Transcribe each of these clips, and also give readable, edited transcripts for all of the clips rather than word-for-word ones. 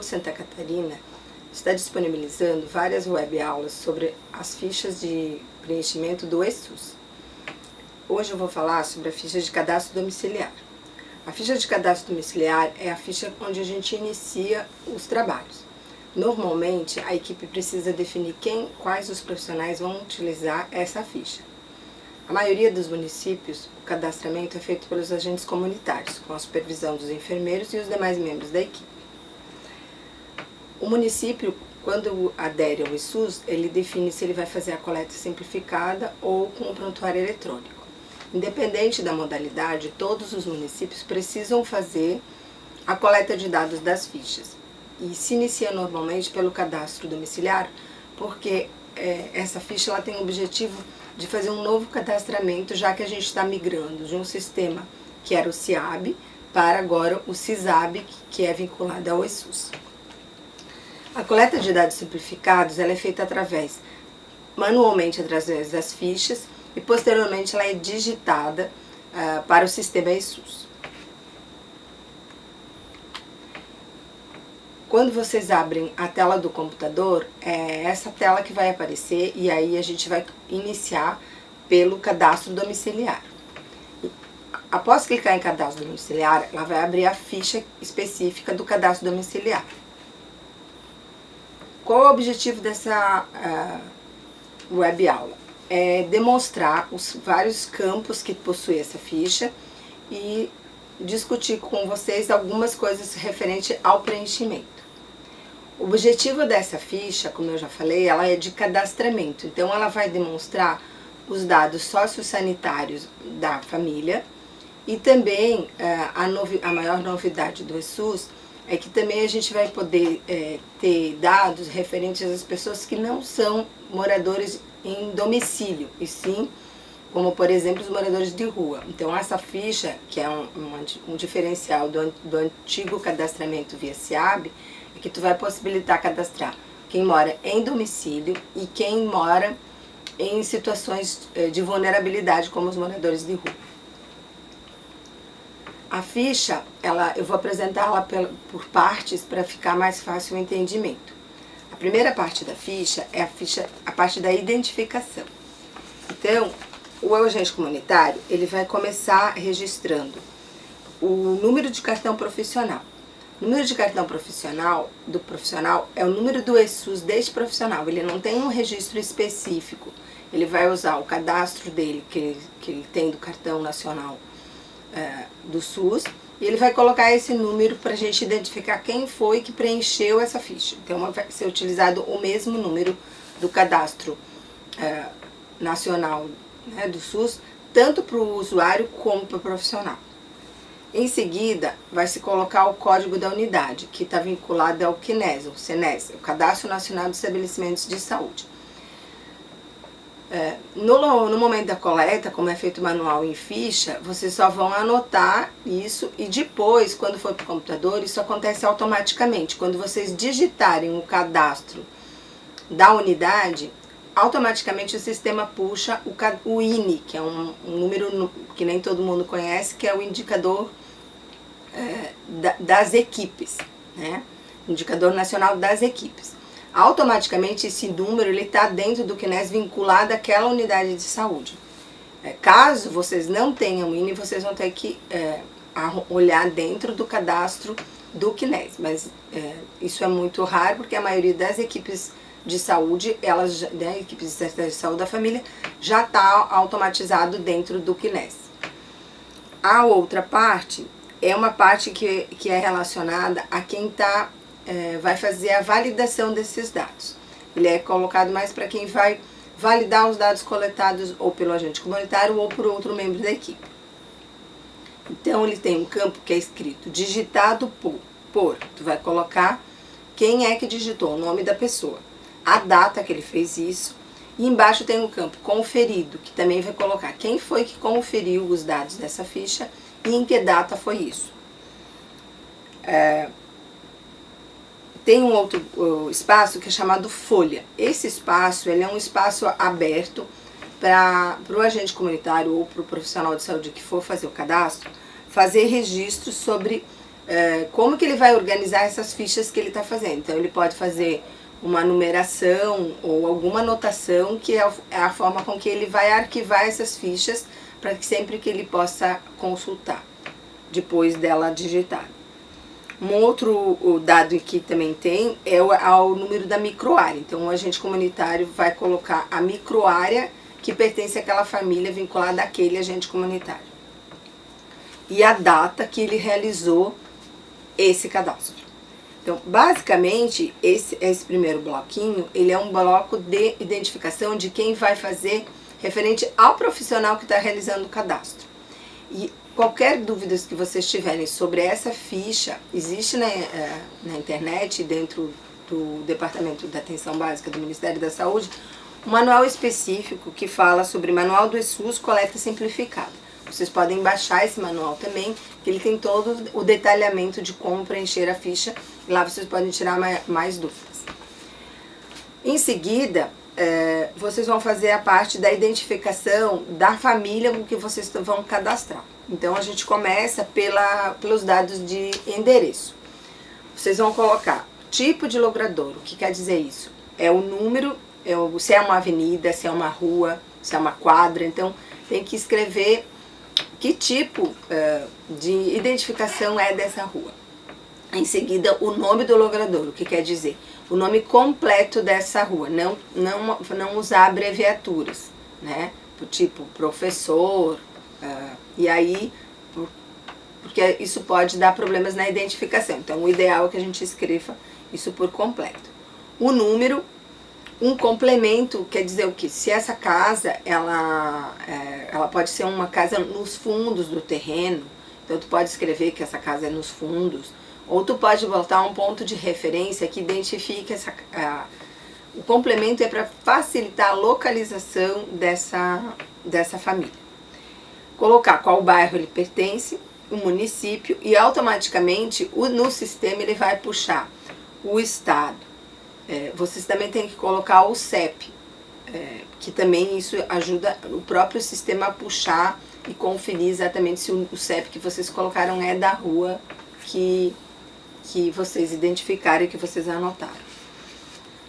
de Santa Catarina está disponibilizando várias web-aulas sobre as fichas de preenchimento do eSUS. Hoje eu vou falar sobre a ficha de cadastro domiciliar. A ficha de cadastro domiciliar é a ficha onde a gente inicia os trabalhos. Normalmente, a equipe precisa definir quais os profissionais vão utilizar essa ficha. A maioria dos municípios, o cadastramento é feito pelos agentes comunitários, com a supervisão dos enfermeiros e os demais membros da equipe. O município, quando adere ao eSUS, ele define se ele vai fazer a coleta simplificada ou com o prontuário eletrônico. Independente da modalidade, todos os municípios precisam fazer a coleta de dados das fichas. E se inicia normalmente pelo cadastro domiciliar, porque essa ficha ela tem o objetivo de fazer um novo cadastramento, já que a gente está migrando de um sistema que era o SIAB para agora o SISAB, que é vinculado ao eSUS. A coleta de dados simplificados ela é feita manualmente através das fichas e posteriormente ela é digitada para o sistema eSUS. Quando vocês abrem a tela do computador, é essa tela que vai aparecer e aí a gente vai iniciar pelo cadastro domiciliar. Após clicar em cadastro domiciliar, ela vai abrir a ficha específica do cadastro domiciliar. Qual é o objetivo dessa web aula? É demonstrar os vários campos que possui essa ficha e discutir com vocês algumas coisas referente ao preenchimento. O objetivo dessa ficha, como eu já falei, ela é de cadastramento, então ela vai demonstrar os dados sociossanitários da família e também a maior novidade do eSUS é que também a gente vai poder ter dados referentes às pessoas que não são moradores em domicílio, e sim, como por exemplo, os moradores de rua. Então essa ficha, que é um diferencial do antigo cadastramento via SIAB, é que tu vai possibilitar cadastrar quem mora em domicílio e quem mora em situações de vulnerabilidade, como os moradores de rua. A ficha, eu vou apresentá-la por partes para ficar mais fácil o entendimento. A primeira parte da ficha é a parte da identificação. Então, o agente comunitário, ele vai começar registrando o número de cartão profissional. O número de cartão profissional do profissional é o número do eSUS deste profissional. Ele não tem um registro específico. Ele vai usar o cadastro dele, que ele tem do cartão nacional do SUS, e ele vai colocar esse número para a gente identificar quem foi que preencheu essa ficha. Então vai ser utilizado o mesmo número do cadastro nacional, né, do SUS, tanto para o usuário como para o profissional. Em seguida, vai se colocar o código da unidade, que está vinculado ao CNES, o CNES, o Cadastro Nacional de Estabelecimentos de Saúde. No momento da coleta, como é feito manual em ficha, vocês só vão anotar isso e depois, quando for para o computador, isso acontece automaticamente. Quando vocês digitarem o cadastro da unidade, automaticamente o sistema puxa o INE, que é um número que nem todo mundo conhece, que é o indicador das equipes, né? Indicador nacional das equipes. Automaticamente esse número está dentro do CNES vinculado àquela unidade de saúde. Caso vocês não tenham o INE, vocês vão ter que olhar dentro do cadastro do CNES, mas isso é muito raro porque a maioria das equipes de saúde, equipes de saúde da família, já está automatizado dentro do CNES. A outra parte é uma parte que é relacionada a quem vai fazer a validação desses dados. Ele é colocado mais para quem vai validar os dados coletados ou pelo agente comunitário ou por outro membro da equipe. Então ele tem um campo que é escrito digitado por. Tu vai colocar quem é que digitou, o nome da pessoa, a data que ele fez isso, e embaixo tem um campo conferido, que também vai colocar quem foi que conferiu os dados dessa ficha e em que data foi isso. Tem um outro espaço que é chamado folha. Esse espaço ele é um espaço aberto para o agente comunitário ou para o profissional de saúde que for fazer o cadastro, fazer registros sobre como que ele vai organizar essas fichas que ele está fazendo. Então ele pode fazer uma numeração ou alguma anotação que é a forma com que ele vai arquivar essas fichas para que sempre que ele possa consultar depois dela digitada. Um outro dado que também tem é o número da microárea. Então o agente comunitário vai colocar a microárea que pertence àquela família vinculada àquele agente comunitário. E a data que ele realizou esse cadastro. Então, basicamente, esse primeiro bloquinho, ele é um bloco de identificação de quem vai fazer referente ao profissional que está realizando o cadastro. E qualquer dúvida que vocês tiverem sobre essa ficha, existe na internet, dentro do Departamento de Atenção Básica do Ministério da Saúde, um manual específico que fala sobre Manual do ESUS Coleta Simplificada. Vocês podem baixar esse manual também, que ele tem todo o detalhamento de como preencher a ficha. Lá vocês podem tirar mais dúvidas. Em seguida, vocês vão fazer a parte da identificação da família com que vocês vão cadastrar. Então, a gente começa pelos dados de endereço. Vocês vão colocar tipo de logradouro. O que quer dizer isso? É o número, se é uma avenida, se é uma rua, se é uma quadra. Então, tem que escrever que tipo de identificação é dessa rua. Em seguida, o nome do logradouro, o que quer dizer? O nome completo dessa rua, não usar abreviaturas, né? Tipo professor, e aí, porque isso pode dar problemas na identificação. Então, o ideal é que a gente escreva isso por completo. O número, um complemento, quer dizer o quê? Se essa casa, ela pode ser uma casa nos fundos do terreno, então tu pode escrever que essa casa é nos fundos, ou tu pode botar um ponto de referência que identifique o complemento é para facilitar a localização dessa família. Colocar qual bairro ele pertence, o município, e automaticamente no sistema ele vai puxar o estado. Vocês também têm que colocar o CEP, que também isso ajuda o próprio sistema a puxar e conferir exatamente se o CEP que vocês colocaram é da rua que vocês identificaram e que vocês anotaram.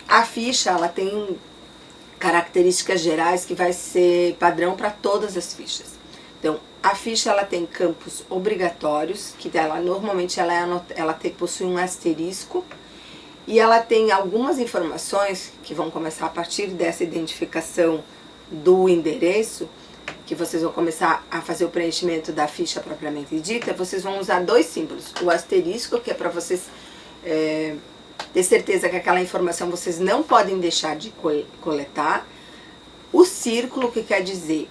A ficha, ela tem características gerais que vai ser padrão para todas as fichas. Então, a ficha, ela tem campos obrigatórios, que normalmente possui um asterisco, e ela tem algumas informações que vão começar a partir dessa identificação do endereço, que vocês vão começar a fazer o preenchimento da ficha propriamente dita. Vocês vão usar dois símbolos. O asterisco, que é para vocês ter certeza que aquela informação vocês não podem deixar de coletar. O círculo, que quer dizer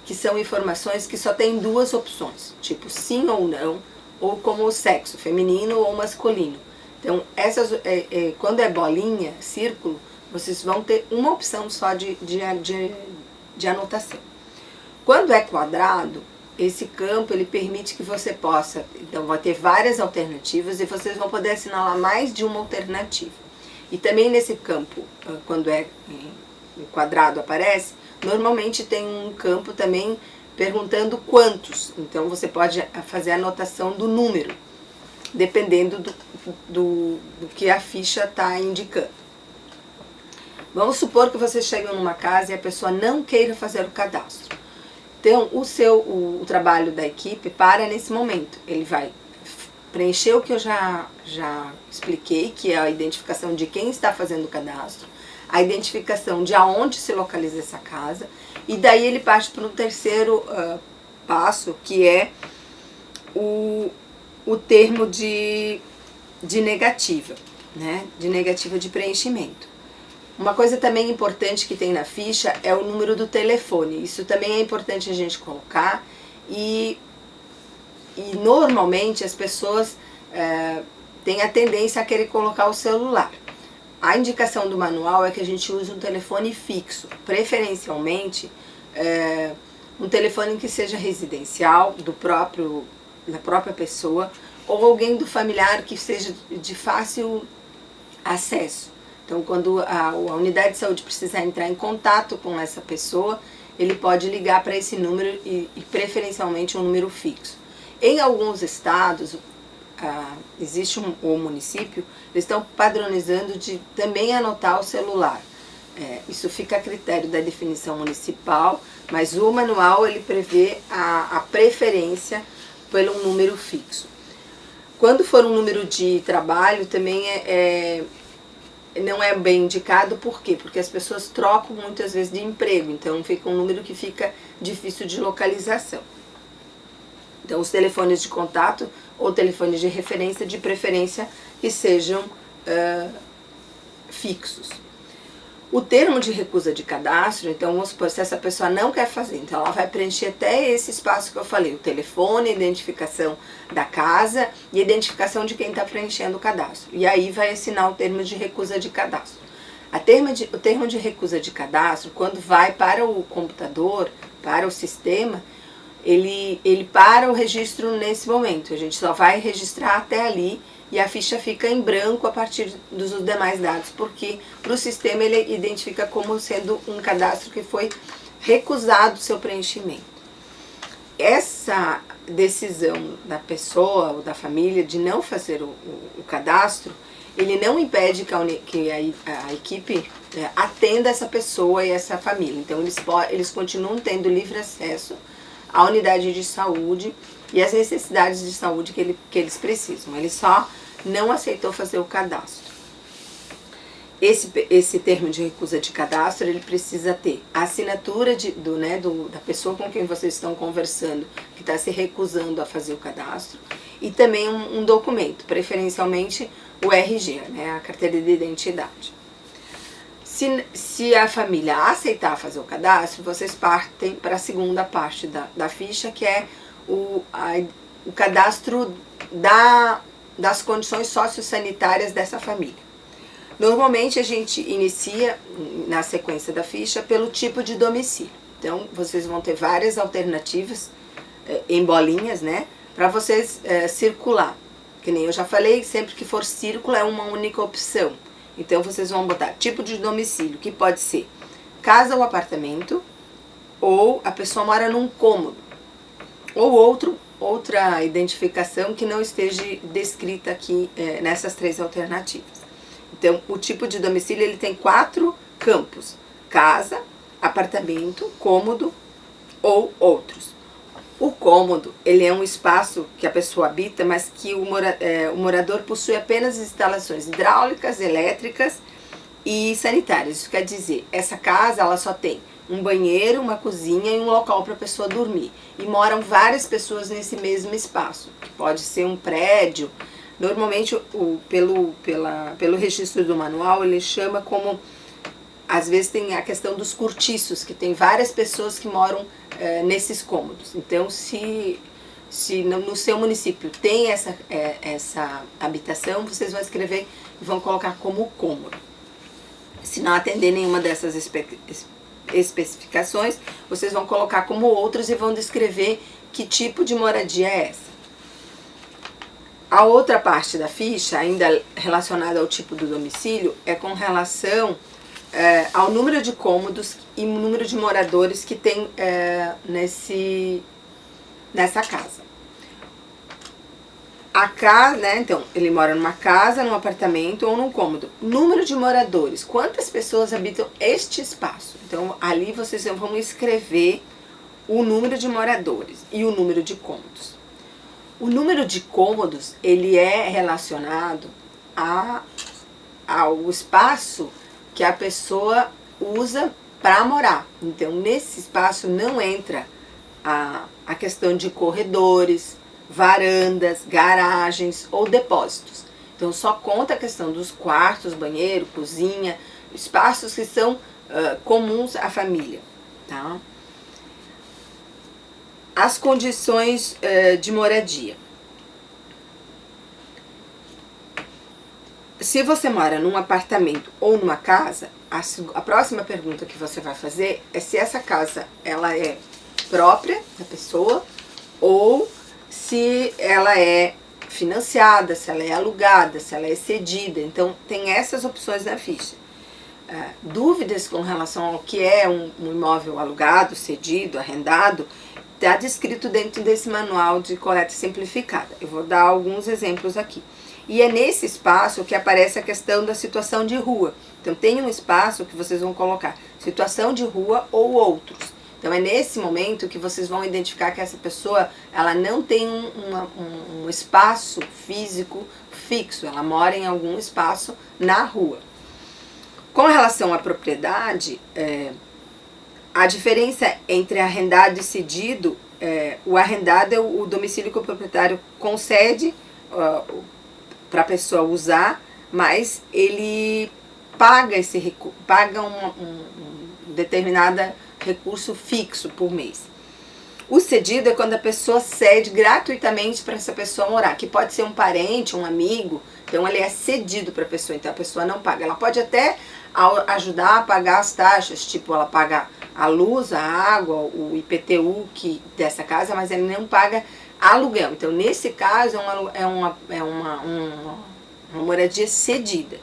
que são informações que só tem duas opções, tipo sim ou não, ou como o sexo, feminino ou masculino. Então, quando é bolinha, círculo, vocês vão ter uma opção só de anotação. Quando é quadrado, esse campo ele permite que você possa, então vai ter várias alternativas e vocês vão poder assinalar mais de uma alternativa. E também nesse campo, quando o quadrado aparece, normalmente tem um campo também perguntando quantos. Então você pode fazer a anotação do número, dependendo do que a ficha está indicando. Vamos supor que vocês chegam numa casa e a pessoa não queira fazer o cadastro. Então, o trabalho da equipe para nesse momento. Ele vai preencher o que eu já expliquei, que é a identificação de quem está fazendo o cadastro, a identificação de aonde se localiza essa casa, e daí ele parte para o terceiro passo, que é o termo de negativa, né? De negativa de preenchimento. Uma coisa também importante que tem na ficha é o número do telefone. Isso também é importante a gente colocar e normalmente as pessoas têm a tendência a querer colocar o celular. A indicação do manual é que a gente use um telefone fixo, preferencialmente um telefone que seja residencial, da própria pessoa, ou alguém do familiar que seja de fácil acesso. Então, quando a unidade de saúde precisar entrar em contato com essa pessoa, ele pode ligar para esse número e preferencialmente um número fixo. Em alguns estados, existe o município, eles estão padronizando de também anotar o celular. Isso fica a critério da definição municipal, mas o manual ele prevê a preferência pelo número fixo. Quando for um número de trabalho, também não é bem indicado, por quê? Porque as pessoas trocam muitas vezes de emprego, então fica um número que fica difícil de localização. Então os telefones de contato ou telefones de referência, de preferência que sejam fixos. O termo de recusa de cadastro, então vamos supor, se essa pessoa não quer fazer, então ela vai preencher até esse espaço que eu falei, o telefone, a identificação da casa e a identificação de quem está preenchendo o cadastro. E aí vai assinar o termo de recusa de cadastro. O termo de recusa de cadastro, quando vai para o computador, para o sistema, ele para o registro nesse momento. A gente só vai registrar até ali e a ficha fica em branco a partir dos demais dados, porque para o sistema ele identifica como sendo um cadastro que foi recusado o seu preenchimento. Essa decisão da pessoa ou da família de não fazer o cadastro, ele não impede que a equipe atenda essa pessoa e essa família. Então eles continuam tendo livre acesso à unidade de saúde e às necessidades de saúde que eles precisam. Ele só não aceitou fazer o cadastro. Esse termo de recusa de cadastro, ele precisa ter a assinatura da pessoa com quem vocês estão conversando, que está se recusando a fazer o cadastro, e também um documento, preferencialmente o RG, a carteira de identidade. Se a família aceitar fazer o cadastro, vocês partem para a segunda parte da ficha, que é o cadastro das condições sociossanitárias dessa família. Normalmente a gente inicia na sequência da ficha pelo tipo de domicílio. Então vocês vão ter várias alternativas em bolinhas, para vocês circular. Que nem eu já falei, sempre que for círculo é uma única opção. Então vocês vão botar tipo de domicílio, que pode ser casa ou apartamento, ou a pessoa mora num cômodo, ou outra identificação que não esteja descrita aqui nessas três alternativas. Então, o tipo de domicílio ele tem 4 campos: casa, apartamento, cômodo ou outros. O cômodo ele é um espaço que a pessoa habita, mas que o morador possui apenas instalações hidráulicas, elétricas e sanitárias. Isso quer dizer, essa casa ela só tem um banheiro, uma cozinha e um local para a pessoa dormir. E moram várias pessoas nesse mesmo espaço, que pode ser um prédio. Normalmente, pelo registro do manual, ele chama como... Às vezes tem a questão dos cortiços, que tem várias pessoas que moram nesses cômodos. Então, se no seu município tem essa habitação, vocês vão escrever e vão colocar como cômodo. Se não atender nenhuma dessas especificações, vocês vão colocar como outros e vão descrever que tipo de moradia é essa. A outra parte da ficha, ainda relacionada ao tipo do domicílio, é com relação ao número de cômodos e o número de moradores que tem nessa casa. A casa, então, ele mora numa casa, num apartamento ou num cômodo. Número de moradores, quantas pessoas habitam este espaço? Então, ali vocês vão escrever o número de moradores e o número de cômodos. O número de cômodos, ele é relacionado ao espaço que a pessoa usa para morar. Então, nesse espaço não entra a questão de corredores, varandas, garagens ou depósitos. Então, só conta a questão dos quartos, banheiro, cozinha, espaços que são comuns à família, tá? As condições de moradia. Se você mora num apartamento ou numa casa, a próxima pergunta que você vai fazer é se essa casa ela é própria da pessoa ou se ela é financiada, se ela é alugada, se ela é cedida. Então, tem essas opções na ficha. Dúvidas com relação ao que é um imóvel alugado, cedido, arrendado, está descrito dentro desse manual de coleta simplificada. Eu vou dar alguns exemplos aqui. E é nesse espaço que aparece a questão da situação de rua. Então tem um espaço que vocês vão colocar situação de rua ou outros. Então é nesse momento que vocês vão identificar que essa pessoa, ela não tem um espaço físico fixo, ela mora em algum espaço na rua. Com relação à propriedade, a diferença entre arrendado e cedido, o arrendado é o domicílio que o proprietário concede para a pessoa usar, mas ele paga um determinado recurso fixo por mês. O cedido é quando a pessoa cede gratuitamente para essa pessoa morar, que pode ser um parente, um amigo, então ele é cedido para a pessoa, então a pessoa não paga. Ela pode até ajudar a pagar as taxas, tipo ela paga a luz, a água, o IPTU dessa casa, mas ele não paga aluguel. Então nesse caso é uma moradia cedida,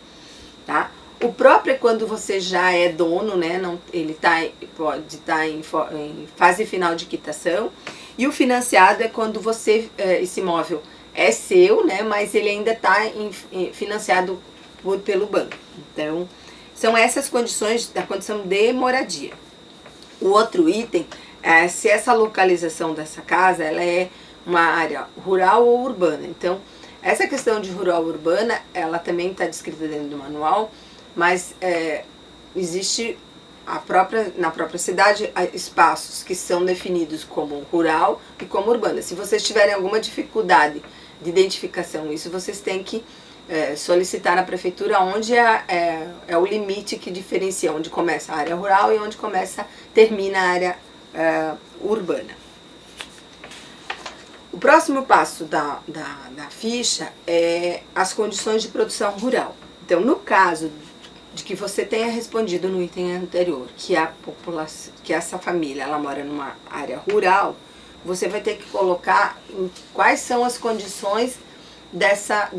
tá? O próprio é quando você já é dono, né? Ele pode estar em fase final de quitação. E o financiado é quando esse imóvel é seu, né? Mas ele ainda está financiado pelo banco. Então, são essas condições da condição de moradia. O outro item é se essa localização dessa casa ela é uma área rural ou urbana. Então, essa questão de rural ou urbana, ela também está descrita dentro do manual, mas existe na própria cidade espaços que são definidos como rural e como urbana. Se vocês tiverem alguma dificuldade de identificação isso, vocês têm que solicitar na prefeitura onde é o limite que diferencia, onde começa a área rural e onde termina a área urbana. O próximo passo da ficha é as condições de produção rural. Então, no caso de que você tenha respondido no item anterior, que essa família ela mora numa área rural, você vai ter que colocar quais são as condições dessa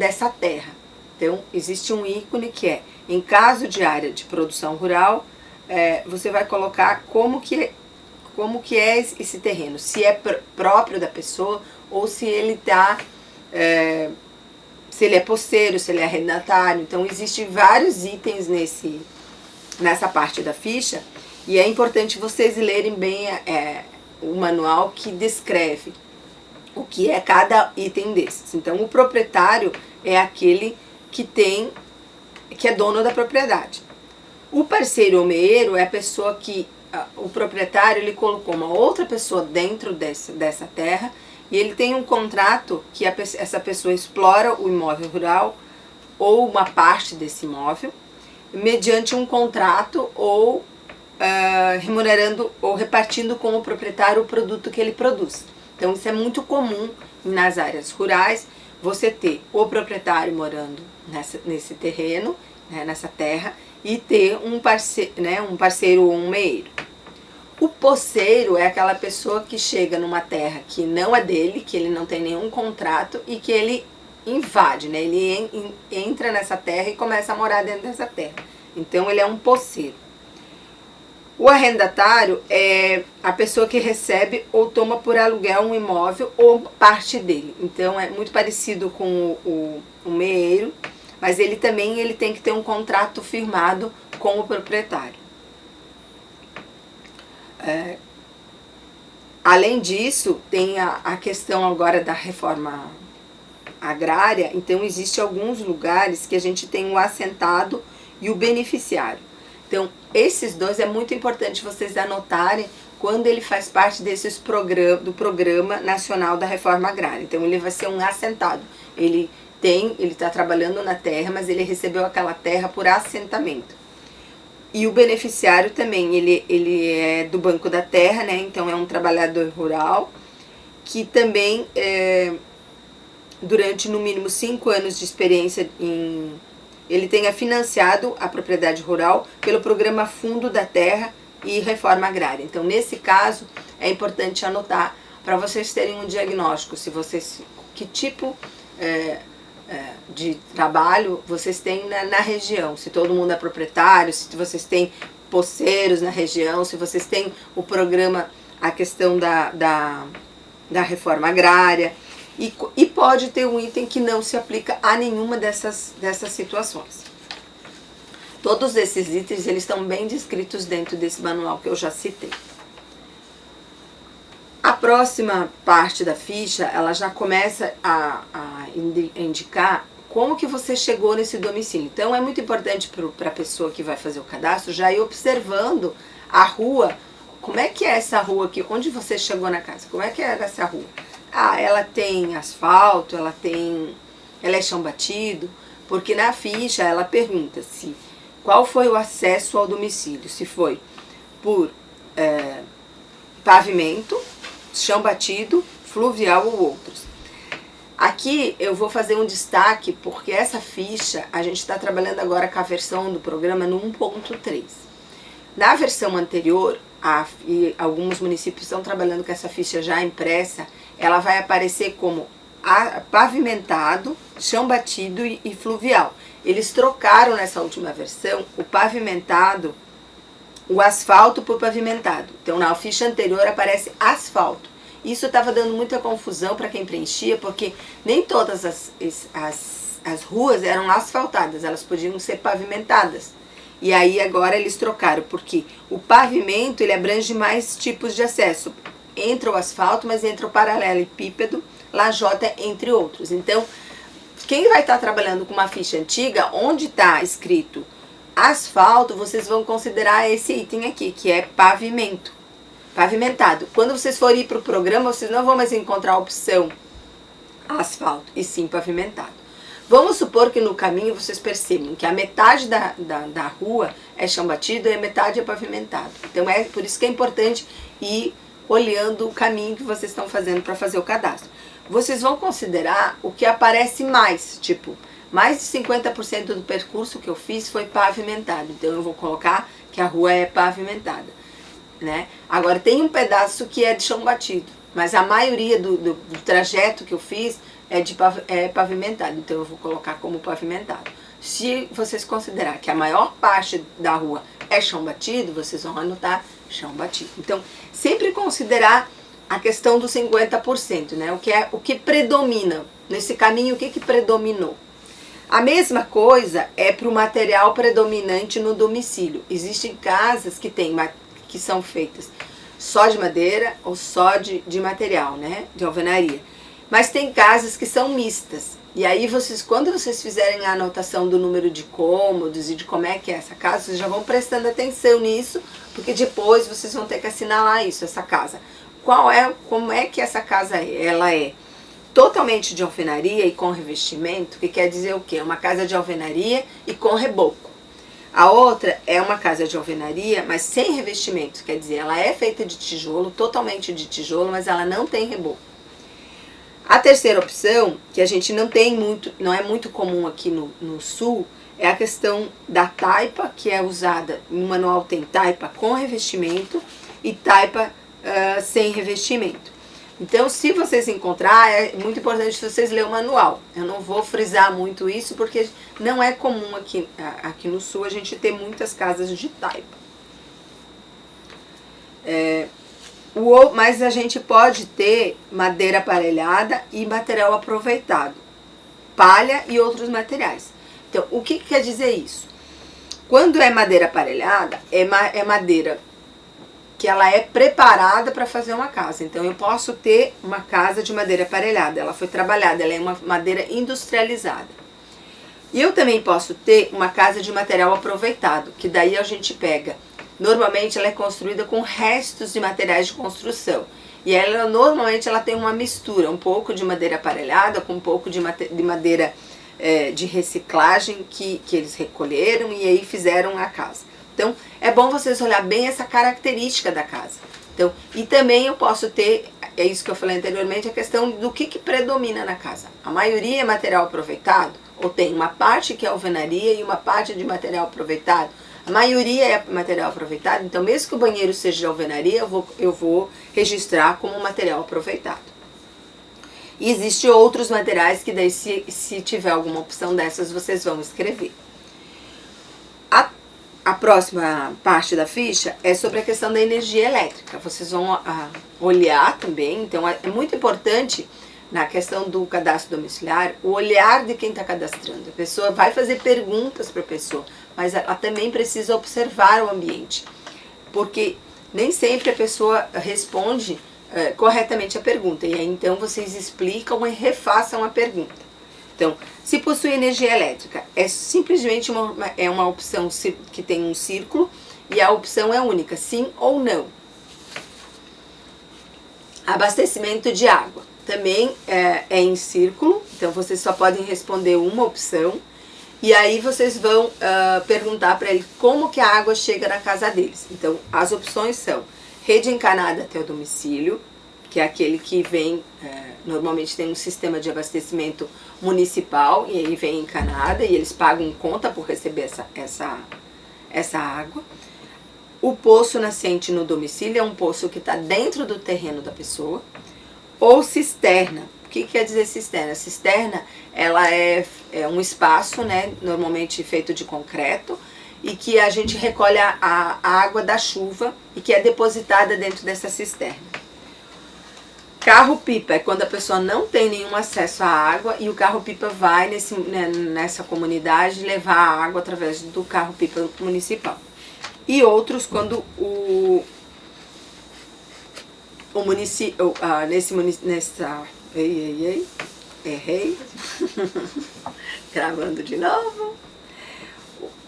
terra. Então, existe um ícone que em caso de área de produção rural, você vai colocar como que é esse terreno, se é próprio da pessoa ou se ele se ele é posseiro, se ele é arrendatário. Então, existem vários itens nessa parte da ficha e é importante vocês lerem bem o manual que descreve o que é cada item desses. Então, o proprietário é aquele que é dono da propriedade. O parceiro ou meeiro é a pessoa que o proprietário ele colocou uma outra pessoa dentro dessa terra e ele tem um contrato que essa pessoa explora o imóvel rural ou uma parte desse imóvel mediante um contrato ou remunerando ou repartindo com o proprietário o produto que ele produz. Então isso é muito comum nas áreas rurais, você ter o proprietário morando nesse terreno, né, nessa terra, e ter um parceiro ou um meeiro. O posseiro é aquela pessoa que chega numa terra que não é dele, que ele não tem nenhum contrato e que ele invade, né? Ele entra nessa terra e começa a morar dentro dessa terra. Então ele é um posseiro. O arrendatário é a pessoa que recebe ou toma por aluguel um imóvel ou parte dele. Então é muito parecido com o meeiro, mas ele tem que ter um contrato firmado com o proprietário. Além disso, tem a questão agora da reforma agrária. Então, existem alguns lugares que a gente tem o assentado e o beneficiário. Então, esses dois é muito importante vocês anotarem quando ele faz parte do Programa Nacional da Reforma Agrária. Então, ele vai ser um assentado. Ele está trabalhando na terra, mas ele recebeu aquela terra por assentamento. E o beneficiário também, ele é do Banco da Terra, né? Então é um trabalhador rural que também, durante no mínimo 5 anos de experiência, ele tenha financiado a propriedade rural pelo programa Fundo da Terra e Reforma Agrária. Então, nesse caso, é importante anotar para vocês terem um diagnóstico, que tipo de trabalho vocês têm na região, se todo mundo é proprietário, se vocês têm posseiros na região, se vocês têm o programa a questão da reforma agrária, e pode ter um item que não se aplica a nenhuma dessas situações. Todos esses itens, eles estão bem descritos dentro desse manual que eu já citei. A próxima parte da ficha, ela já começa a indicar como que você chegou nesse domicílio. Então, é muito importante para a pessoa que vai fazer o cadastro já ir observando a rua. Como é que é essa rua aqui? Onde você chegou na casa? Como é que era essa rua? Ah, ela tem asfalto, ela é chão batido, porque na ficha ela pergunta se qual foi o acesso ao domicílio, se foi por pavimento, chão batido, fluvial ou outros. Aqui eu vou fazer um destaque porque essa ficha a gente está trabalhando agora com a versão do programa no 1.3. Na versão anterior, e alguns municípios estão trabalhando com essa ficha já impressa, ela vai aparecer como pavimentado, chão batido e fluvial. Eles trocaram nessa última versão o pavimentado, o asfalto por pavimentado. Então na ficha anterior aparece asfalto. Isso estava dando muita confusão para quem preenchia, porque nem todas as ruas eram asfaltadas, elas podiam ser pavimentadas. E aí agora eles trocaram, porque o pavimento ele abrange mais tipos de acesso. Entra o asfalto, mas entra o paralelepípedo, lajota, entre outros. Então, quem vai estar trabalhando com uma ficha antiga, onde está escrito asfalto, vocês vão considerar esse item aqui, que é pavimento. Pavimentado. Quando vocês forem para o programa, vocês não vão mais encontrar a opção asfalto, e sim pavimentado. Vamos supor que no caminho vocês percebam que a metade da rua é chão batido e a metade é pavimentado. Então é por isso que é importante ir olhando o caminho que vocês estão fazendo para fazer o cadastro. Vocês vão considerar o que aparece mais, tipo, mais de 50% do percurso que eu fiz foi pavimentado. Então eu vou colocar que a rua é pavimentada, né? Agora tem um pedaço que é de chão batido, mas a maioria do trajeto que eu fiz é pavimentado, então eu vou colocar como pavimentado. Se vocês considerar que a maior parte da rua é chão batido, vocês vão anotar chão batido. Então, sempre considerar a questão dos 50%, né? O que predomina nesse caminho, o que predominou. A mesma coisa é para o material predominante no domicílio. Existem casas que são feitas só de madeira ou só de material, né? De alvenaria. Mas tem casas que são mistas. E aí quando vocês fizerem a anotação do número de cômodos e de como é que é essa casa, vocês já vão prestando atenção nisso, porque depois vocês vão ter que assinalar isso, essa casa. Como é que essa casa é? Ela é totalmente de alvenaria e com revestimento, que quer dizer o quê? É uma casa de alvenaria e com reboco. A outra é uma casa de alvenaria, mas sem revestimento, quer dizer, ela é feita de tijolo, totalmente de tijolo, mas ela não tem reboco. A terceira opção, que a gente não é muito comum aqui no sul, é a questão da taipa, que é usada, no manual tem taipa com revestimento e taipa sem revestimento. Então, se vocês encontrar, é muito importante vocês lerem o manual. Eu não vou frisar muito isso, porque não é comum aqui no sul a gente ter muitas casas de taipa. Mas a gente pode ter madeira aparelhada e material aproveitado, palha e outros materiais. Então, o que quer dizer isso? Quando é madeira aparelhada, é madeira que ela é preparada para fazer uma casa. Então, eu posso ter uma casa de madeira aparelhada, ela foi trabalhada, ela é uma madeira industrializada. E eu também posso ter uma casa de material aproveitado, que daí a gente pega. Normalmente ela é construída com restos de materiais de construção. E normalmente ela tem uma mistura, um pouco de madeira aparelhada com um pouco de madeira de reciclagem que eles recolheram e aí fizeram a casa. Então, é bom vocês olhar bem essa característica da casa. Então, e também eu posso ter, é isso que eu falei anteriormente, a questão do que predomina na casa. A maioria é material aproveitado, ou tem uma parte que é alvenaria e uma parte de material aproveitado. A maioria é material aproveitado, então mesmo que o banheiro seja de alvenaria, eu vou registrar como material aproveitado. E existem outros materiais que daí se tiver alguma opção dessas, vocês vão escrever. A próxima parte da ficha é sobre a questão da energia elétrica. Vocês vão olhar também, então é muito importante na questão do cadastro domiciliar o olhar de quem está cadastrando. A pessoa vai fazer perguntas para a pessoa, mas ela também precisa observar o ambiente, porque nem sempre a pessoa responde corretamente a pergunta, e aí então vocês explicam e refaçam a pergunta. Então, se possui energia elétrica, é simplesmente uma opção que tem um círculo e a opção é única, sim ou não. Abastecimento de água, também é em círculo, então vocês só podem responder uma opção e aí vocês vão perguntar para ele como que a água chega na casa deles. Então, as opções são rede encanada até o domicílio, que é aquele que vem, normalmente tem um sistema de abastecimento municipal, e aí vem encanada, e eles pagam conta por receber essa água. O poço nascente no domicílio é um poço que está dentro do terreno da pessoa. Ou cisterna. O que quer dizer cisterna? Cisterna, ela é um espaço, né, normalmente feito de concreto, e que a gente recolhe a água da chuva e que é depositada dentro dessa cisterna. Carro-pipa é quando a pessoa não tem nenhum acesso à água e o carro-pipa vai nessa comunidade levar a água através do carro-pipa municipal. E outros quando o município, errei, gravando de novo.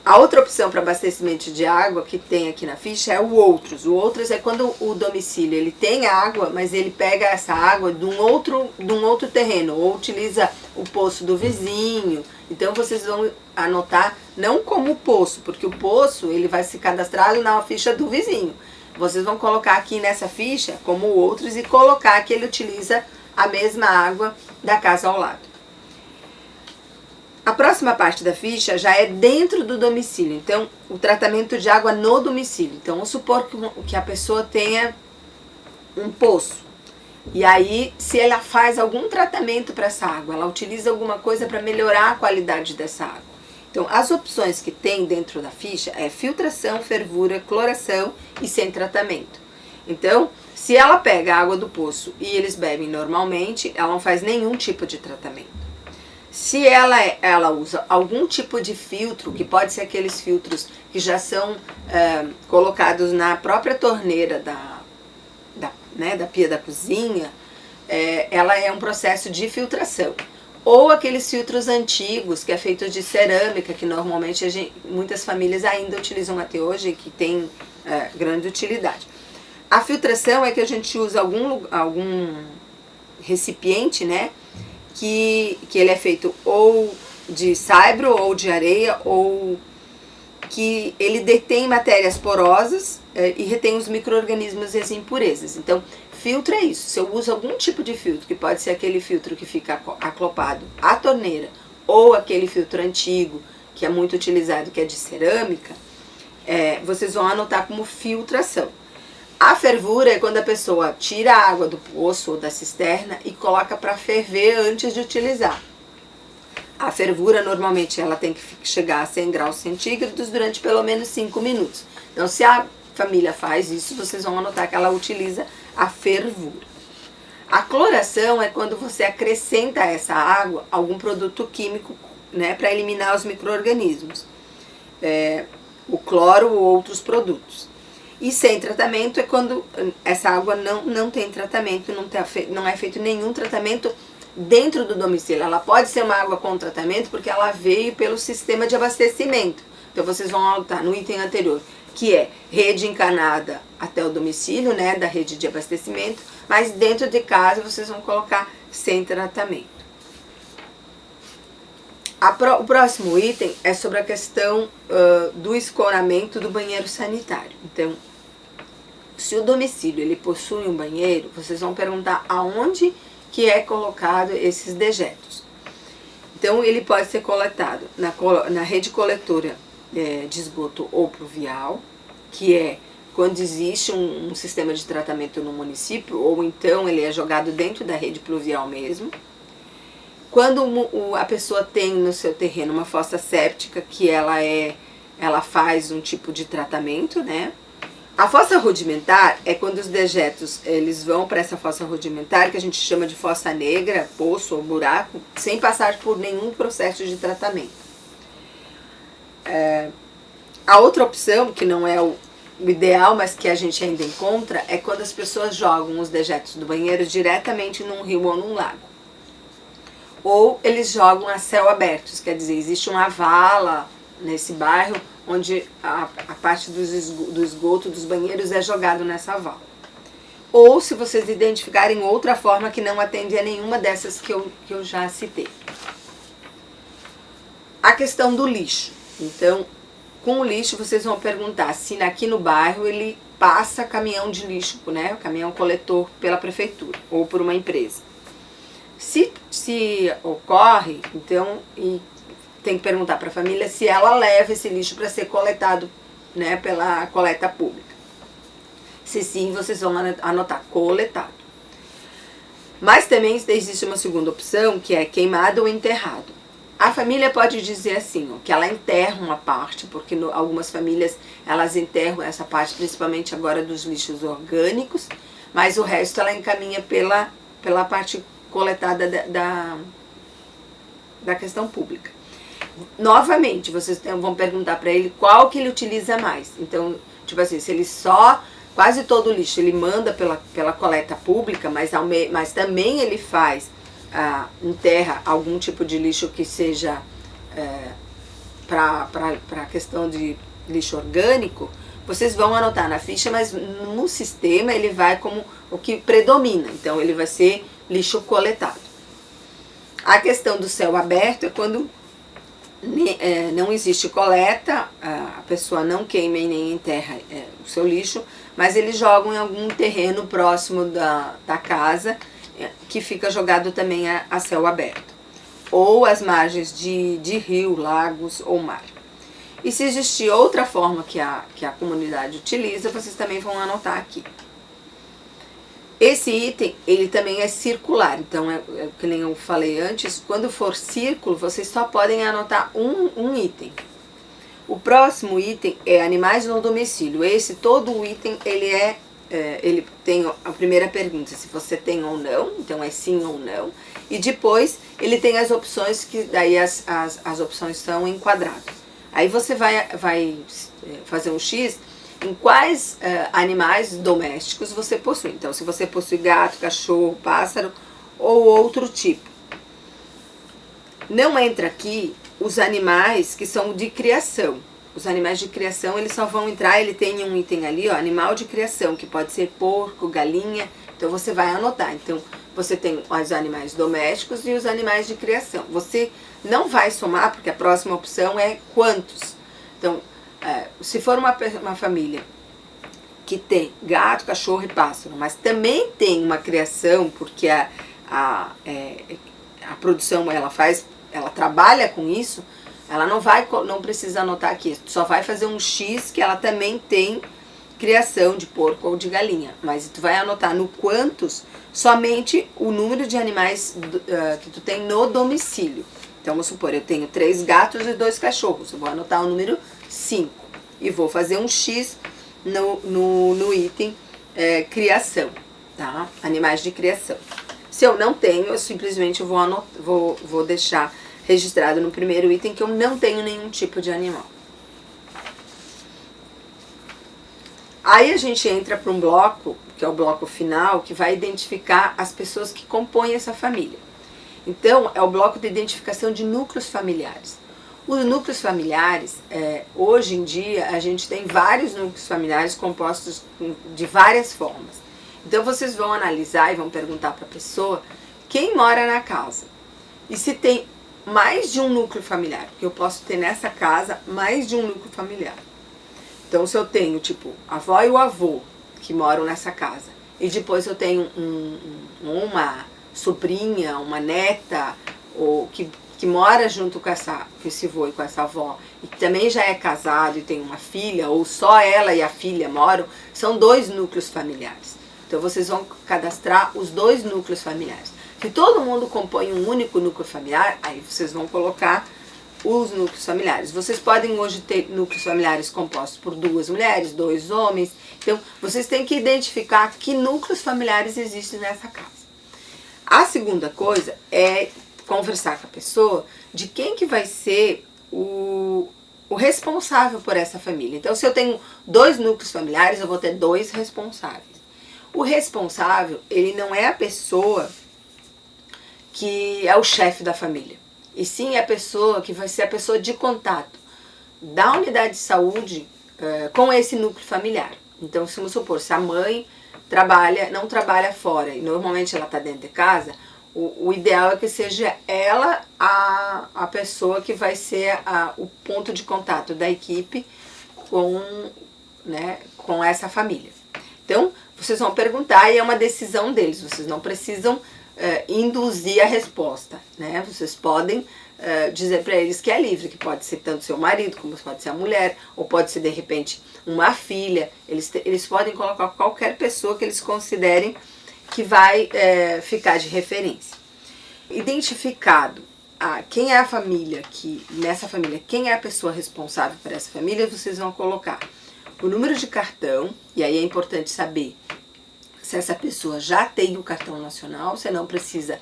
A outra opção para abastecimento de água que tem aqui na ficha é o outros. O outros é quando o domicílio ele tem água, mas ele pega essa água de um outro terreno ou utiliza o poço do vizinho. Então vocês vão anotar não como poço, porque o poço ele vai se cadastrar na ficha do vizinho. Vocês vão colocar aqui nessa ficha como outros e colocar que ele utiliza a mesma água da casa ao lado. A próxima parte da ficha já é dentro do domicílio, então o tratamento de água no domicílio. Então vamos supor que a pessoa tenha um poço e aí se ela faz algum tratamento para essa água, ela utiliza alguma coisa para melhorar a qualidade dessa água. Então as opções que tem dentro da ficha é filtração, fervura, cloração e sem tratamento. Então se ela pega a água do poço e eles bebem normalmente, ela não faz nenhum tipo de tratamento. Se ela usa algum tipo de filtro, que pode ser aqueles filtros que já são colocados na própria torneira da pia da cozinha, ela é um processo de filtração. Ou aqueles filtros antigos, que é feito de cerâmica, que normalmente muitas famílias ainda utilizam até hoje e que tem grande utilidade. A filtração é que a gente usa algum recipiente, né? Que ele é feito ou de saibro ou de areia, ou que ele detém matérias porosas e retém os micro-organismos e as impurezas. Então, filtro é isso. Se eu uso algum tipo de filtro, que pode ser aquele filtro que fica aclopado à torneira, ou aquele filtro antigo, que é muito utilizado, que é de cerâmica, vocês vão anotar como filtração. A fervura é quando a pessoa tira a água do poço ou da cisterna e coloca para ferver antes de utilizar. A fervura normalmente ela tem que chegar a 100 graus centígrados durante pelo menos 5 minutos. Então se a família faz isso, vocês vão anotar que ela utiliza a fervura. A cloração é quando você acrescenta a essa água algum produto químico, né, para eliminar os micro-organismos. O cloro ou outros produtos. E sem tratamento é quando essa água não tem tratamento, não é feito nenhum tratamento dentro do domicílio. Ela pode ser uma água com tratamento porque ela veio pelo sistema de abastecimento. Então vocês vão anotar no item anterior, que é rede encanada até o domicílio, né, da rede de abastecimento, mas dentro de casa vocês vão colocar sem tratamento. O próximo item é sobre a questão do escoramento do banheiro sanitário. Então, se o domicílio ele possui um banheiro, vocês vão perguntar aonde que é colocado esses dejetos. Então, ele pode ser coletado na rede coletora de esgoto ou pluvial, que é quando existe um sistema de tratamento no município, ou então ele é jogado dentro da rede pluvial mesmo. Quando a pessoa tem no seu terreno uma fossa séptica, que ela é ela faz um tipo de tratamento, né? A fossa rudimentar é quando os dejetos eles vão para essa fossa rudimentar, que a gente chama de fossa negra, poço ou buraco, sem passar por nenhum processo de tratamento. A outra opção, que não é o ideal, mas que a gente ainda encontra, é quando as pessoas jogam os dejetos do banheiro diretamente num rio ou num lago. Ou eles jogam a céu aberto, quer dizer, existe uma vala nesse bairro onde a parte do esgoto dos banheiros é jogado nessa vala. Ou se vocês identificarem outra forma que não atende a nenhuma dessas que eu já citei. A questão do lixo. Então, com o lixo vocês vão perguntar se aqui no bairro ele passa caminhão de lixo, né, caminhão coletor pela prefeitura ou por uma empresa. Se ocorre, então, e tem que perguntar para a família se ela leva esse lixo para ser coletado, né, pela coleta pública. Se sim, vocês vão anotar coletado. Mas também existe uma segunda opção, que é queimado ou enterrado. A família pode dizer assim, ó, que ela enterra uma parte, porque algumas famílias elas enterram essa parte, principalmente agora dos lixos orgânicos, mas o resto ela encaminha pela parte coletada da questão pública. Novamente, vocês vão perguntar para ele qual que ele utiliza mais. Então, tipo assim, se ele quase todo o lixo ele manda pela coleta pública, mas também ele enterra algum tipo de lixo que seja para a questão de lixo orgânico, vocês vão anotar na ficha, mas no sistema ele vai como o que predomina. Então, ele vai ser lixo coletado. A questão do céu aberto é quando não existe coleta, a pessoa não queima e nem enterra o seu lixo, mas eles jogam em algum terreno próximo da casa, que fica jogado também a céu aberto, ou às margens de rio, lagos ou mar. E se existir outra forma que a comunidade utiliza, vocês também vão anotar aqui. Esse item, ele também é circular, então, que nem eu falei antes, quando for círculo, vocês só podem anotar um item. O próximo item é animais no domicílio. Todo o item, ele tem a primeira pergunta, se você tem ou não, então é sim ou não. E depois, ele tem as opções, que daí as opções são em quadrado. Aí você vai fazer um X em quais animais domésticos você possui. Então, se você possui gato, cachorro, pássaro ou outro tipo. Não entra aqui os animais que são de criação. Os animais de criação, eles só vão entrar, ele tem um item ali, ó, animal de criação, que pode ser porco, galinha. Então, você vai anotar. Então, você tem os animais domésticos e os animais de criação. Você não vai somar, porque a próxima opção é quantos. Então, se for uma família que tem gato, cachorro e pássaro, mas também tem uma criação, porque a produção ela trabalha com isso, ela não precisa anotar aqui, só vai fazer um X que ela também tem criação de porco ou de galinha, mas tu vai anotar no quantos somente o número de animais que tu tem no domicílio. Então, vamos supor, eu tenho 3 gatos e 2 cachorros, eu vou anotar o número 5 e vou fazer um X no item criação, tá? Animais de criação. Se eu não tenho, eu simplesmente vou deixar registrado no primeiro item que eu não tenho nenhum tipo de animal. Aí a gente entra para um bloco, que é o bloco final, que vai identificar as pessoas que compõem essa família. Então, é o bloco de identificação de núcleos familiares. Os núcleos familiares, hoje em dia, a gente tem vários núcleos familiares compostos de várias formas. Então, vocês vão analisar e vão perguntar para a pessoa quem mora na casa. E se tem mais de um núcleo familiar, porque eu posso ter nessa casa mais de um núcleo familiar. Então, se eu tenho, tipo, a avó e o avô que moram nessa casa, e depois eu tenho uma sobrinha, uma neta, ou que mora junto com esse avô e com essa avó, e que também já é casado e tem uma filha, ou só ela e a filha moram, são 2 núcleos familiares. Então, vocês vão cadastrar os 2 núcleos familiares. Se todo mundo compõe um único núcleo familiar, aí vocês vão colocar os núcleos familiares. Vocês podem hoje ter núcleos familiares compostos por 2 mulheres, 2 homens. Então, vocês têm que identificar que núcleos familiares existem nessa casa. A segunda coisa é conversar com a pessoa de quem que vai ser o responsável por essa família. Então, se eu tenho 2 núcleos familiares, eu vou ter 2 responsáveis. O responsável, ele não é a pessoa que é o chefe da família, e sim a pessoa que vai ser a pessoa de contato da unidade de saúde com esse núcleo familiar. Então, vamos supor, se a mãe não trabalha fora e normalmente ela está dentro de casa, o ideal é que seja ela a pessoa que vai ser o ponto de contato da equipe com essa família. Então, vocês vão perguntar e é uma decisão deles, vocês não precisam induzir a resposta, né? Vocês podem dizer para eles que é livre, que pode ser tanto seu marido, como pode ser a mulher, ou pode ser de repente uma filha. Eles podem colocar qualquer pessoa que eles considerem que vai ficar de referência. Identificado quem é a família, nessa família, quem é a pessoa responsável por essa família, vocês vão colocar o número de cartão, e aí é importante saber se essa pessoa já tem o cartão nacional. Você não precisa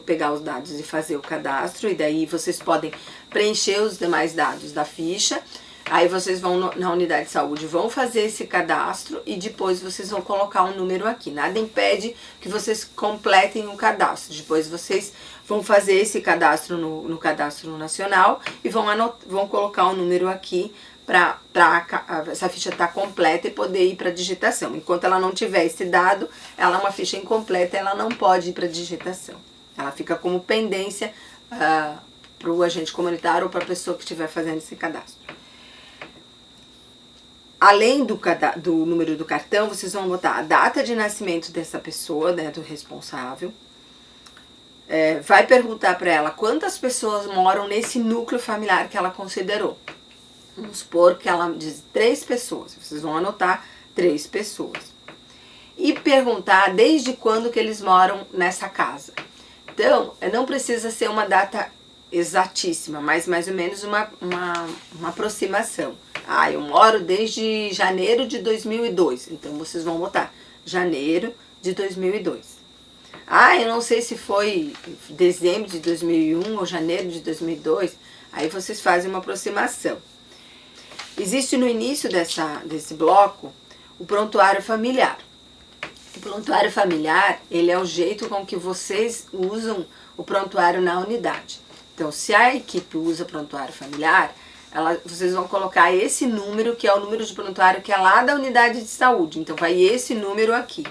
pegar os dados e fazer o cadastro, e daí vocês podem preencher os demais dados da ficha. Aí vocês vão na unidade de saúde, vão fazer esse cadastro e depois vocês vão colocar um número aqui. Nada impede que vocês completem o cadastro. Depois vocês vão fazer esse cadastro no cadastro nacional e vão colocar um número aqui para essa ficha estar completa e poder ir para digitação. Enquanto ela não tiver esse dado, ela é uma ficha incompleta, ela não pode ir para digitação. Ela fica como pendência para o agente comunitário ou para a pessoa que estiver fazendo esse cadastro. Além do número do cartão, vocês vão botar a data de nascimento dessa pessoa, né, do responsável. Vai perguntar para ela quantas pessoas moram nesse núcleo familiar que ela considerou. Vamos supor que ela diz 3 pessoas. Vocês vão anotar 3 pessoas. E perguntar desde quando que eles moram nessa casa. Então, não precisa ser uma data exatíssima, mas mais ou menos uma aproximação. Eu moro desde janeiro de 2002. Então, vocês vão botar janeiro de 2002. Eu não sei se foi dezembro de 2001 ou janeiro de 2002. Aí vocês fazem uma aproximação. Existe no início desse bloco o prontuário familiar. O prontuário familiar, ele é o jeito com que vocês usam o prontuário na unidade. Então, se a equipe usa prontuário familiar, vocês vão colocar esse número, que é o número de prontuário que é lá da unidade de saúde. Então, vai esse número aqui.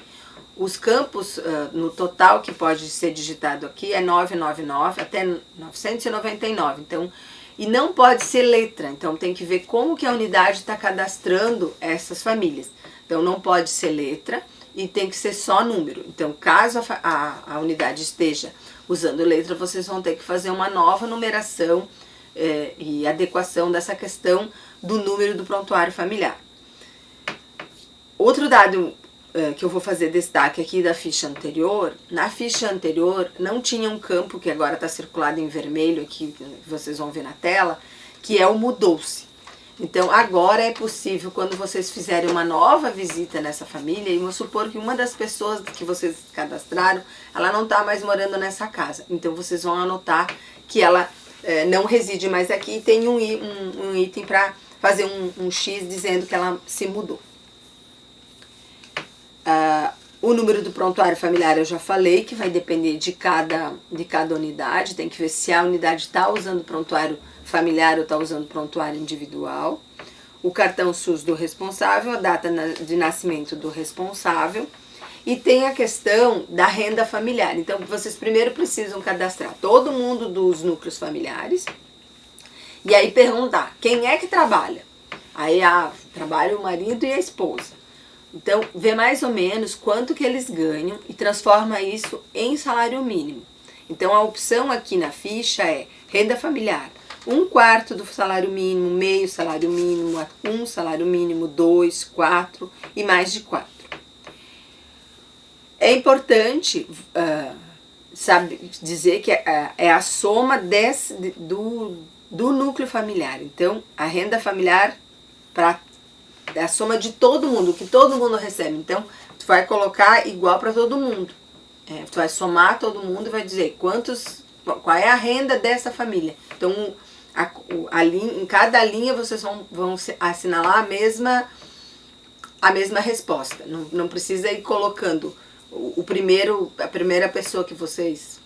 Os campos, no total que pode ser digitado aqui, é 999 até 999. Então, e não pode ser letra, então tem que ver como que a unidade está cadastrando essas famílias. Então não pode ser letra e tem que ser só número. Então caso a unidade esteja usando letra, vocês vão ter que fazer uma nova numeração e adequação dessa questão do número do prontuário familiar. Outro dado que eu vou fazer destaque aqui da ficha anterior, na ficha anterior não tinha um campo que agora está circulado em vermelho aqui, que vocês vão ver na tela, que é o mudou-se. Então agora é possível, quando vocês fizerem uma nova visita nessa família, e vamos supor que uma das pessoas que vocês cadastraram, ela não está mais morando nessa casa. Então vocês vão anotar que ela não reside mais aqui e tem um item para fazer um X dizendo que ela se mudou. O número do prontuário familiar eu já falei que vai depender de cada unidade. Tem que ver se a unidade está usando prontuário familiar ou está usando prontuário individual. O cartão SUS do responsável, a data de nascimento do responsável. E tem a questão da renda familiar. Então vocês primeiro precisam cadastrar todo mundo dos núcleos familiares. E aí perguntar quem é que trabalha. Aí trabalha o marido e a esposa. Então, vê mais ou menos quanto que eles ganham e transforma isso em salário mínimo. Então, a opção aqui na ficha é renda familiar, 1/4 do salário mínimo, meio salário mínimo, 1 salário mínimo, 2, 4 e mais de 4. É importante dizer que é a soma do núcleo familiar. Então, a renda familiar é a soma de todo mundo, o que todo mundo recebe. Então, tu vai colocar igual para todo mundo. Tu vai somar todo mundo e vai dizer qual é a renda dessa família. Então, em cada linha vocês vão assinalar a mesma resposta. Não precisa ir colocando a primeira pessoa que vocês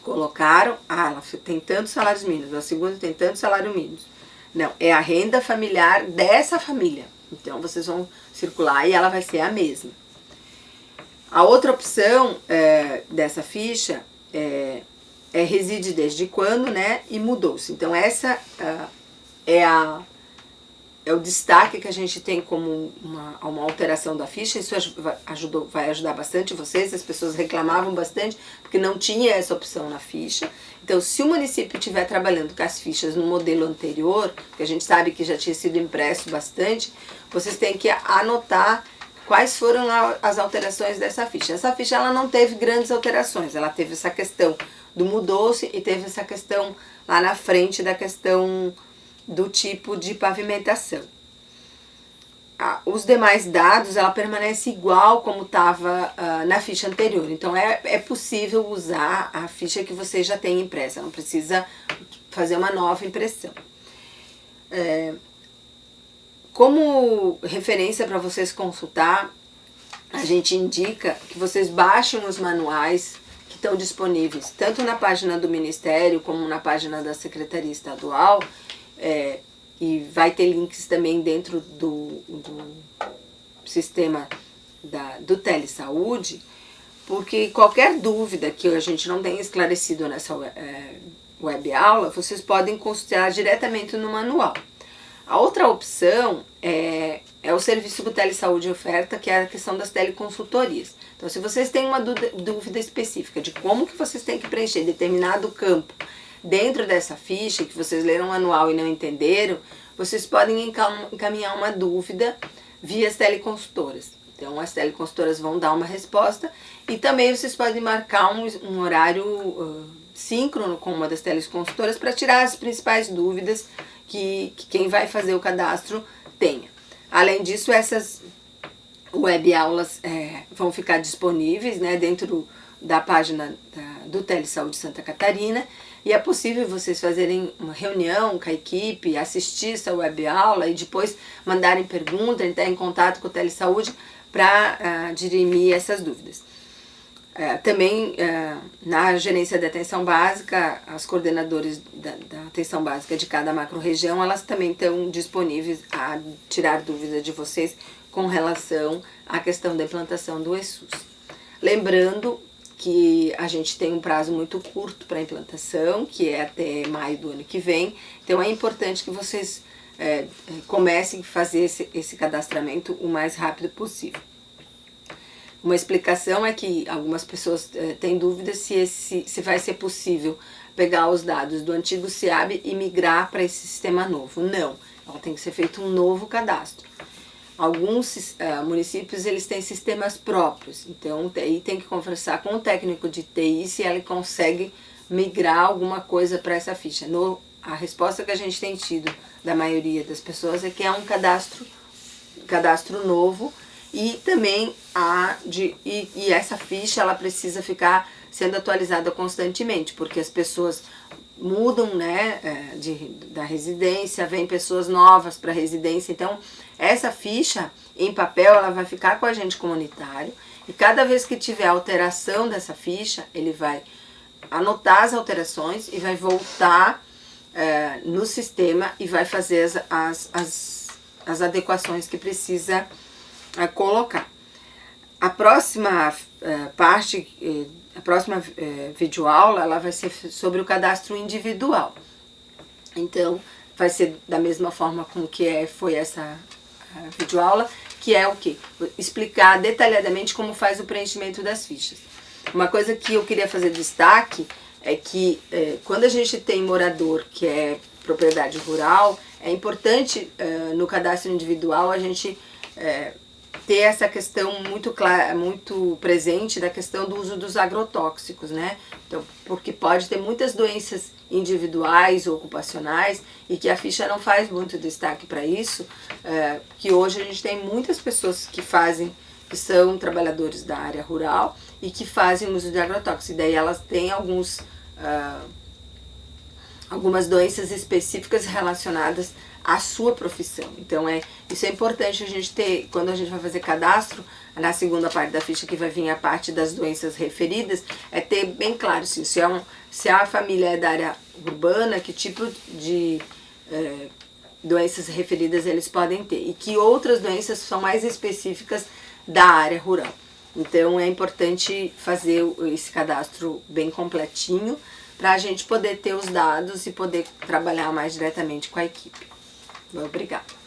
colocaram, ela tem tantos salários mínimos, a segunda tem tantos salários mínimos. Não, é a renda familiar dessa família. Então vocês vão circular e ela vai ser a mesma. A outra opção dessa ficha reside desde quando, né? E mudou-se. Então essa é o destaque que a gente tem como uma alteração da ficha. Isso vai ajudar bastante vocês. As pessoas reclamavam bastante porque não tinha essa opção na ficha. Então, se o município estiver trabalhando com as fichas no modelo anterior, que a gente sabe que já tinha sido impresso bastante, vocês têm que anotar quais foram as alterações dessa ficha. Essa ficha ela não teve grandes alterações. Ela teve essa questão do mudou-se e teve essa questão lá na frente da questão do tipo de pavimentação. Os demais dados, ela permanece igual como estava na ficha anterior. Então, é possível usar a ficha que você já tem impressa. Não precisa fazer uma nova impressão. Como referência para vocês consultar, a gente indica que vocês baixem os manuais que estão disponíveis, tanto na página do Ministério como na página da Secretaria Estadual, e vai ter links também dentro do sistema do Telesaúde, porque qualquer dúvida que a gente não tenha esclarecido nessa web aula, vocês podem consultar diretamente no manual. A outra opção é o serviço que o Telesaúde oferta, que é a questão das teleconsultorias. Então, se vocês têm uma dúvida específica de como que vocês têm que preencher determinado campo dentro dessa ficha, que vocês leram o manual e não entenderam, vocês podem encaminhar uma dúvida via as teleconsultoras. Então, as teleconsultoras vão dar uma resposta e também vocês podem marcar um horário síncrono com uma das teleconsultoras para tirar as principais dúvidas que quem vai fazer o cadastro tenha. Além disso, essas web aulas vão ficar disponíveis, né, dentro da página do Telesaúde Santa Catarina, e é possível vocês fazerem uma reunião com a equipe, assistir essa web aula e depois mandarem pergunta, entrar em contato com o Telesaúde para dirimir essas dúvidas. Também na gerência da atenção básica, as coordenadoras da atenção básica de cada macro-região, elas também estão disponíveis a tirar dúvidas de vocês com relação à questão da implantação do ESUS. Lembrando que a gente tem um prazo muito curto para a implantação, que é até maio do ano que vem, então é importante que vocês comecem a fazer esse cadastramento o mais rápido possível. Uma explicação é que algumas pessoas têm dúvidas se vai ser possível pegar os dados do antigo SEAB e migrar para esse sistema novo. Não, ela tem que ser feito um novo cadastro. Alguns municípios eles têm sistemas próprios, então aí tem que conversar com o técnico de TI se ele consegue migrar alguma coisa para essa ficha. A resposta que a gente tem tido da maioria das pessoas é que é um cadastro novo. E também essa ficha ela precisa ficar sendo atualizada constantemente, porque as pessoas mudam, né, da residência, vem pessoas novas para a residência, então essa ficha em papel ela vai ficar com o agente comunitário e cada vez que tiver alteração dessa ficha, ele vai anotar as alterações e vai voltar no sistema e vai fazer as adequações que precisa colocar. A próxima a próxima videoaula ela vai ser sobre o cadastro individual. Então, vai ser da mesma forma com que foi essa videoaula, que é o quê? Explicar detalhadamente como faz o preenchimento das fichas. Uma coisa que eu queria fazer destaque é que quando a gente tem morador que é propriedade rural, é importante no cadastro individual a gente ter essa questão muito clara, muito presente da questão do uso dos agrotóxicos, né? Então, porque pode ter muitas doenças individuais ou ocupacionais e que a ficha não faz muito destaque para isso, que hoje a gente tem muitas pessoas que são trabalhadores da área rural e que fazem uso de agrotóxicos, e daí elas têm algumas doenças específicas relacionadas à sua profissão. Então isso é importante a gente ter, quando a gente vai fazer cadastro, na segunda parte da ficha que vai vir a parte das doenças referidas, é ter bem claro assim, se a família é da área urbana, que tipo de doenças referidas eles podem ter e que outras doenças são mais específicas da área rural. Então é importante fazer esse cadastro bem completinho para a gente poder ter os dados e poder trabalhar mais diretamente com a equipe. Obrigada.